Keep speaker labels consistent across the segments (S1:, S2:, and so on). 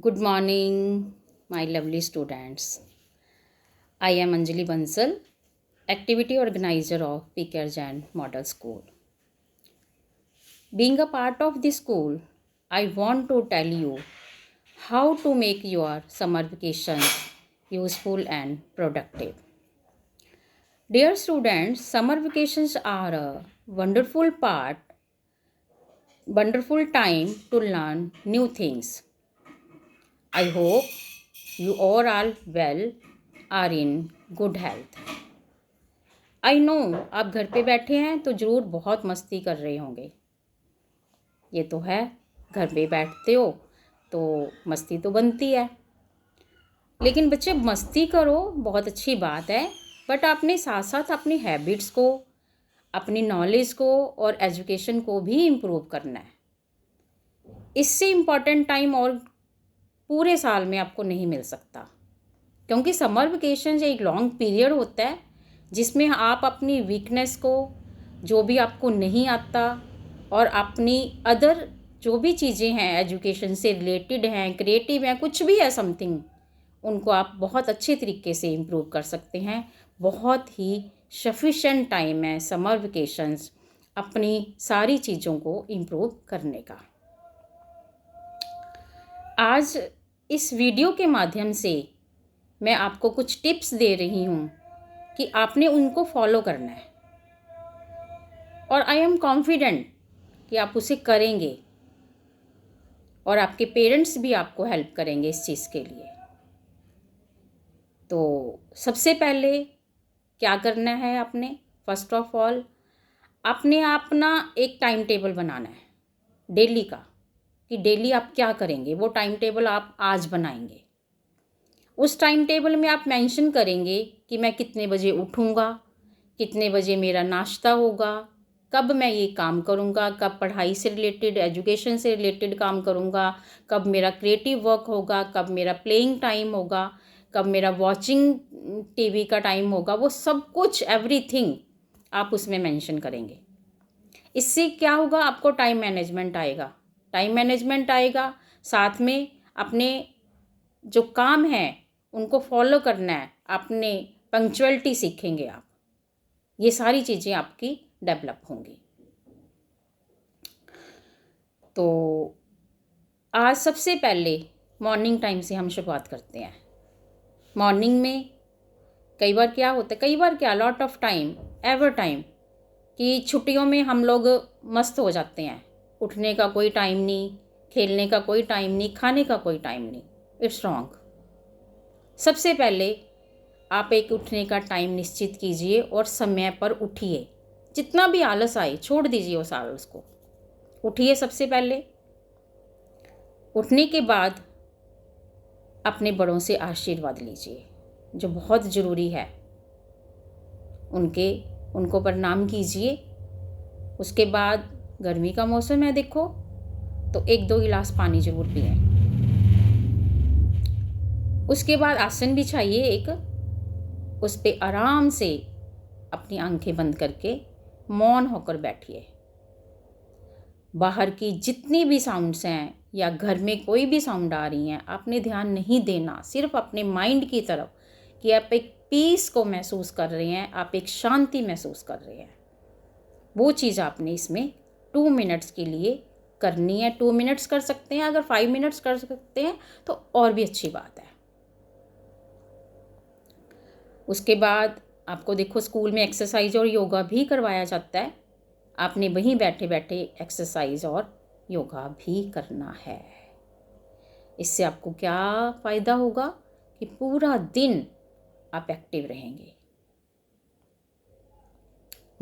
S1: Good morning, my lovely students. I am Anjali Bansal, activity organizer of PKR Jain Model School. Being a part of the school, I want to tell you how to make your summer vacations useful and productive. Dear students, summer vacations are a wonderful time to learn new things. I hope you all are well, are in good health. I know आप घर पे बैठे हैं तो ज़रूर बहुत मस्ती कर रहे होंगे। ये तो है, घर पे बैठते हो तो मस्ती तो बनती है। लेकिन बच्चे मस्ती करो, बहुत अच्छी बात है, बट आपने साथ साथ अपनी हैबिट्स को, अपनी नॉलेज को और एजुकेशन को भी इम्प्रूव करना है। इससे इम्पॉर्टेंट टाइम और पूरे साल में आपको नहीं मिल सकता, क्योंकि समर वेकेशन एक लॉन्ग पीरियड होता है जिसमें आप अपनी वीकनेस को, जो भी आपको नहीं आता, और अपनी अदर जो भी चीज़ें हैं एजुकेशन से रिलेटेड हैं, क्रिएटिव हैं, कुछ भी है समथिंग, उनको आप बहुत अच्छे तरीके से इम्प्रूव कर सकते हैं। बहुत ही सफिशेंट टाइम है समर वेकेशंस अपनी सारी चीज़ों को इम्प्रूव करने का। आज इस वीडियो के माध्यम से मैं आपको कुछ टिप्स दे रही हूँ कि आपने उनको फॉलो करना है, और आई एम कॉन्फिडेंट कि आप उसे करेंगे और आपके पेरेंट्स भी आपको हेल्प करेंगे इस चीज़ के लिए। तो सबसे पहले क्या करना है आपने, फर्स्ट ऑफ ऑल आपने अपना एक टाइम टेबल बनाना है डेली का, कि डेली आप क्या करेंगे। वो टाइम टेबल आप आज बनाएंगे। उस टाइम टेबल में आप मेंशन करेंगे कि मैं कितने बजे उठूँगा, कितने बजे मेरा नाश्ता होगा, कब मैं ये काम करूँगा, कब पढ़ाई से रिलेटेड, एजुकेशन से रिलेटेड काम करूँगा, कब मेरा क्रिएटिव वर्क होगा, कब मेरा प्लेइंग टाइम होगा, कब मेरा वॉचिंग टीवी का टाइम होगा। वो सब कुछ एवरीथिंग आप उसमें मेंशन करेंगे। इससे क्या होगा, आपको टाइम मैनेजमेंट आएगा। साथ में अपने जो काम है उनको फॉलो करना है, अपने पंक्चुअलिटी सीखेंगे आप। ये सारी चीज़ें आपकी डेवलप होंगी। तो आज सबसे पहले मॉर्निंग टाइम से हम शुरुआत करते हैं। मॉर्निंग में कई बार lot of time, ever time, कि छुट्टियों में हम लोग मस्त हो जाते हैं। उठने का कोई टाइम नहीं, खेलने का कोई टाइम नहीं, खाने का कोई टाइम नहीं। It's wrong. सबसे पहले आप एक उठने का टाइम निश्चित कीजिए और समय पर उठिए। जितना भी आलस आए छोड़ दीजिए उस आलस को, उठिए। सबसे पहले उठने के बाद अपने बड़ों से आशीर्वाद लीजिए, जो बहुत ज़रूरी है। उनको प्रणाम कीजिए। उसके बाद गर्मी का मौसम है देखो, तो 1-2 गिलास पानी ज़रूर पिएं। उसके बाद आसन बिछाइए एक, उस पे आराम से अपनी आंखें बंद करके मौन होकर बैठिए। बाहर की जितनी भी साउंड्स हैं या घर में कोई भी साउंड आ रही हैं, आपने ध्यान नहीं देना, सिर्फ अपने माइंड की तरफ, कि आप एक पीस को महसूस कर रहे हैं, आप एक शांति महसूस कर रहे हैं। वो चीज़ आपने इसमें 2 मिनट्स के लिए करनी है। 2 मिनट्स कर सकते हैं, अगर 5 मिनट्स कर सकते हैं तो और भी अच्छी बात है। उसके बाद आपको देखो स्कूल में एक्सरसाइज और योगा भी करवाया जाता है। आपने वहीं बैठे बैठे एक्सरसाइज और योगा भी करना है। इससे आपको क्या फ़ायदा होगा कि पूरा दिन आप एक्टिव रहेंगे।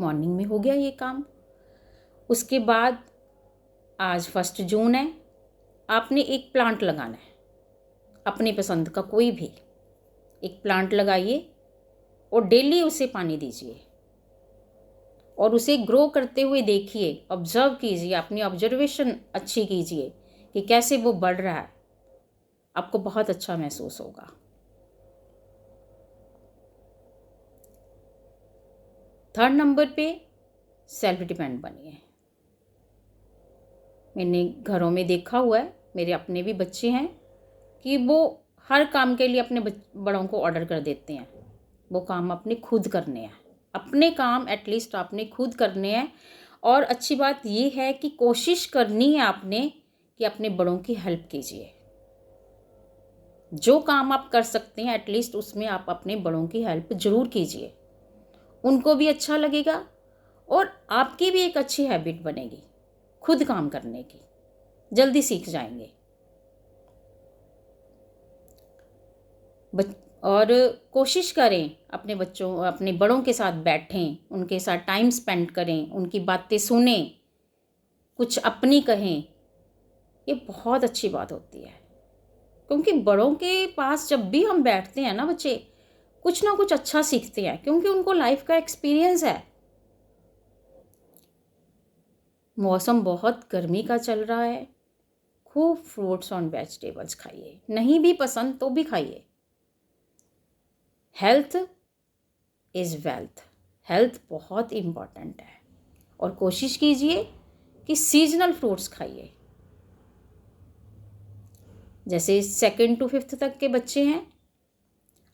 S1: मॉर्निंग में हो गया ये काम। उसके बाद आज 1 जून है, आपने एक प्लांट लगाना है, अपनी पसंद का कोई भी एक प्लांट लगाइए और डेली उसे पानी दीजिए और उसे ग्रो करते हुए देखिए, ऑब्जर्व कीजिए, अपनी ऑब्जर्वेशन अच्छी कीजिए कि कैसे वो बढ़ रहा है। आपको बहुत अच्छा महसूस होगा। थर्ड नंबर पे सेल्फ डिपेंड बनिए। मैंने घरों में देखा हुआ है, मेरे अपने भी बच्चे हैं, कि वो हर काम के लिए अपने बड़ों को ऑर्डर कर देते हैं। वो काम अपने खुद करने हैं, अपने काम एटलीस्ट आपने खुद करने हैं। और अच्छी बात ये है कि कोशिश करनी है आपने कि अपने बड़ों की हेल्प कीजिए। जो काम आप कर सकते हैं एटलीस्ट उसमें आप अपने बड़ों की हेल्प ज़रूर कीजिए। उनको भी अच्छा लगेगा और आपकी भी एक अच्छी हैबिट बनेगी खुद काम करने की, जल्दी सीख जाएंगे। और कोशिश करें अपने बड़ों के साथ बैठें, उनके साथ टाइम स्पेंड करें, उनकी बातें सुने, कुछ अपनी कहें। ये बहुत अच्छी बात होती है, क्योंकि बड़ों के पास जब भी हम बैठते हैं ना, बच्चे कुछ ना कुछ अच्छा सीखते हैं, क्योंकि उनको लाइफ का एक्सपीरियंस है। मौसम बहुत गर्मी का चल रहा है, खूब फ्रूट्स और वेजिटेबल्स खाइए, नहीं भी पसंद तो भी खाइए। हेल्थ इज़ वेल्थ, हेल्थ बहुत इम्पॉर्टेंट है। और कोशिश कीजिए कि सीजनल फ्रूट्स खाइए। जैसे 2nd to 5th तक के बच्चे हैं,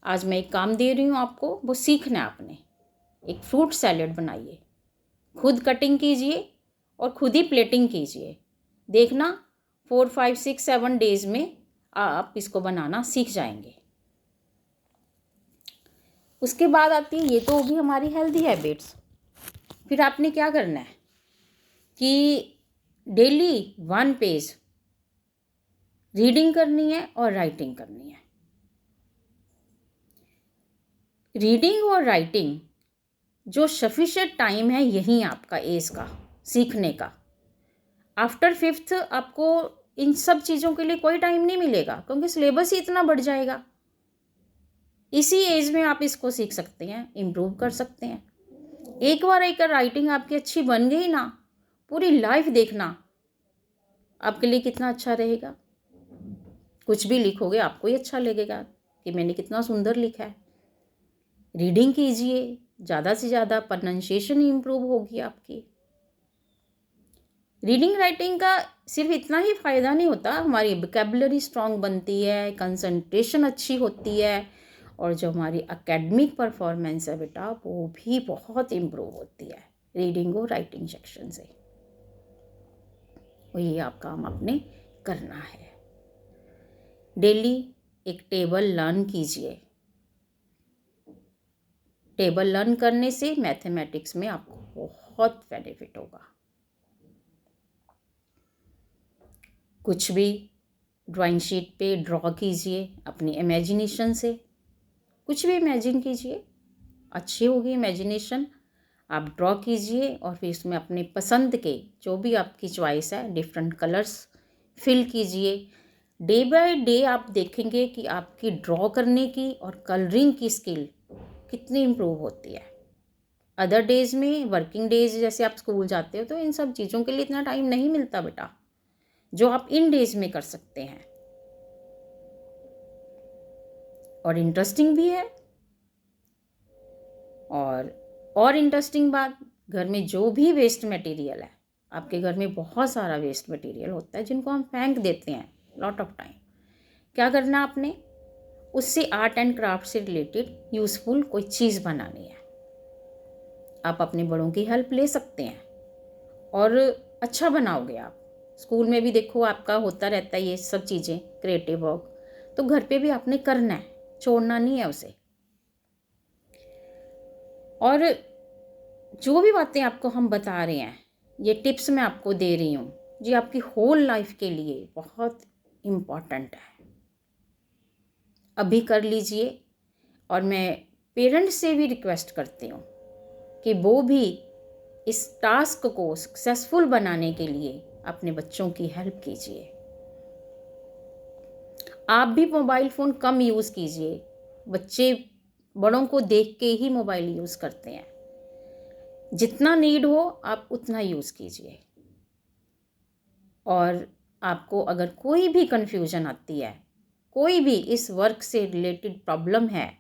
S1: आज मैं एक काम दे रही हूँ आपको, वो सीखना है आपने। एक फ्रूट सैलेड बनाइए, खुद कटिंग कीजिए और खुद ही प्लेटिंग कीजिए। देखना 4, 5, 6, 7 डेज में आप इसको बनाना सीख जाएंगे। उसके बाद आती है, ये तो होगी हमारी हेल्दी हैबिट्स। फिर आपने क्या करना है कि डेली 1 पेज रीडिंग करनी है और राइटिंग करनी है। रीडिंग और राइटिंग जो सफिशिएंट टाइम है यही आपका एज का सीखने का। आफ्टर 5th आपको इन सब चीज़ों के लिए कोई टाइम नहीं मिलेगा, क्योंकि सिलेबस ही इतना बढ़ जाएगा। इसी एज में आप इसको सीख सकते हैं, इम्प्रूव कर सकते हैं। एक बार एक राइटिंग आपकी अच्छी बन गई ना, पूरी लाइफ देखना आपके लिए कितना अच्छा रहेगा। कुछ भी लिखोगे आपको ही अच्छा लगेगा कि मैंने कितना सुंदर लिखा है। रीडिंग कीजिए ज़्यादा से ज़्यादा, प्रोनाउंसिएशन इम्प्रूव होगी आपकी। रीडिंग राइटिंग का सिर्फ इतना ही फ़ायदा नहीं होता, हमारी वोकैबुलरी स्ट्रॉन्ग बनती है, कंसंट्रेशन अच्छी होती है, और जो हमारी एकेडमिक परफॉर्मेंस है बेटा वो भी बहुत इम्प्रूव होती है रीडिंग और राइटिंग सेक्शन से। और ये आप काम आपने करना है। डेली एक टेबल लर्न कीजिए। टेबल लर्न करने से मैथमेटिक्स में आपको बहुत बेनिफिट होगा। कुछ भी ड्राइंग शीट पे ड्रॉ कीजिए अपनी इमेजिनेशन से। कुछ भी इमेजिन कीजिए, अच्छी होगी इमेजिनेशन। आप ड्रॉ कीजिए और फिर इसमें अपने पसंद के जो भी आपकी चॉइस है डिफरेंट कलर्स फिल कीजिए। डे बाय डे आप देखेंगे कि आपकी ड्रॉ करने की और कलरिंग की स्किल कितनी इम्प्रूव होती है। अदर डेज में, वर्किंग डेज जैसे आप स्कूल जाते हो तो इन सब चीज़ों के लिए इतना टाइम नहीं मिलता बेटा, जो आप इन डेज में कर सकते हैं। और इंटरेस्टिंग भी है। और इंटरेस्टिंग बात, घर में जो भी वेस्ट मटेरियल है, आपके घर में बहुत सारा वेस्ट मटेरियल होता है जिनको हम फेंक देते हैं लॉट ऑफ टाइम। क्या करना आपने, उससे आर्ट एंड क्राफ्ट से रिलेटेड यूज़फुल कोई चीज़ बनानी है। आप अपने बड़ों की हेल्प ले सकते हैं और अच्छा बनाओगे आप। स्कूल में भी देखो आपका होता रहता है ये सब चीज़ें, क्रिएटिव वर्क, तो घर पे भी आपने करना है, छोड़ना नहीं है उसे। और जो भी बातें आपको हम बता रहे हैं, ये टिप्स मैं आपको दे रही हूँ जी, आपकी होल लाइफ के लिए बहुत इम्पॉर्टेंट है। अभी कर लीजिए। और मैं पेरेंट्स से भी रिक्वेस्ट करती हूँ कि वो भी इस टास्क को सक्सेसफुल बनाने के लिए अपने बच्चों की हेल्प कीजिए। आप भी मोबाइल फ़ोन कम यूज़ कीजिए। बच्चे बड़ों को देख के ही मोबाइल यूज़ करते हैं। जितना नीड हो आप उतना यूज़ कीजिए। और आपको अगर कोई भी कन्फ्यूजन आती है, कोई भी इस वर्क से रिलेटेड प्रॉब्लम है,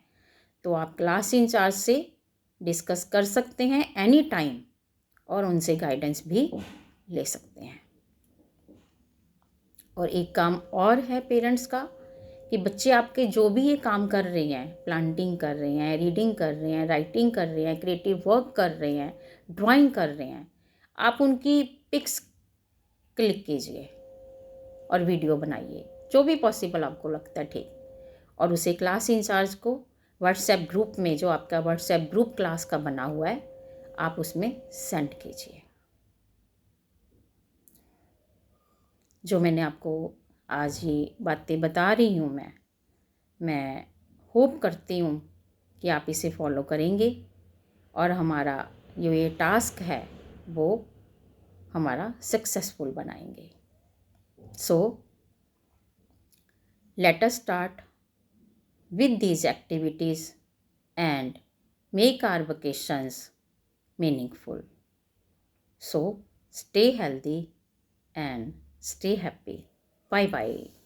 S1: तो आप क्लास इंचार्ज से डिस्कस कर सकते हैं एनी टाइम, और उनसे गाइडेंस भी ले सकते हैं। और एक काम और है पेरेंट्स का कि बच्चे आपके जो भी ये काम कर रहे हैं, प्लांटिंग कर रहे हैं, रीडिंग कर रहे हैं, राइटिंग कर रहे हैं, क्रिएटिव वर्क कर रहे हैं, ड्राइंग कर रहे हैं, आप उनकी पिक्स क्लिक कीजिए और वीडियो बनाइए, जो भी पॉसिबल आपको लगता है ठीक, और उसे क्लास इंचार्ज को व्हाट्सएप ग्रुप में, जो आपका व्हाट्सएप ग्रुप क्लास का बना हुआ है, आप उसमें सेंड कीजिए। जो मैंने आपको आज ये बातें बता रही हूँ मैं होप करती हूँ कि आप इसे फॉलो करेंगे और हमारा जो ये टास्क है वो हमारा सक्सेसफुल बनाएंगे। So let us start with these activities and make our vacations meaningful. So, stay healthy and stay happy. Bye bye.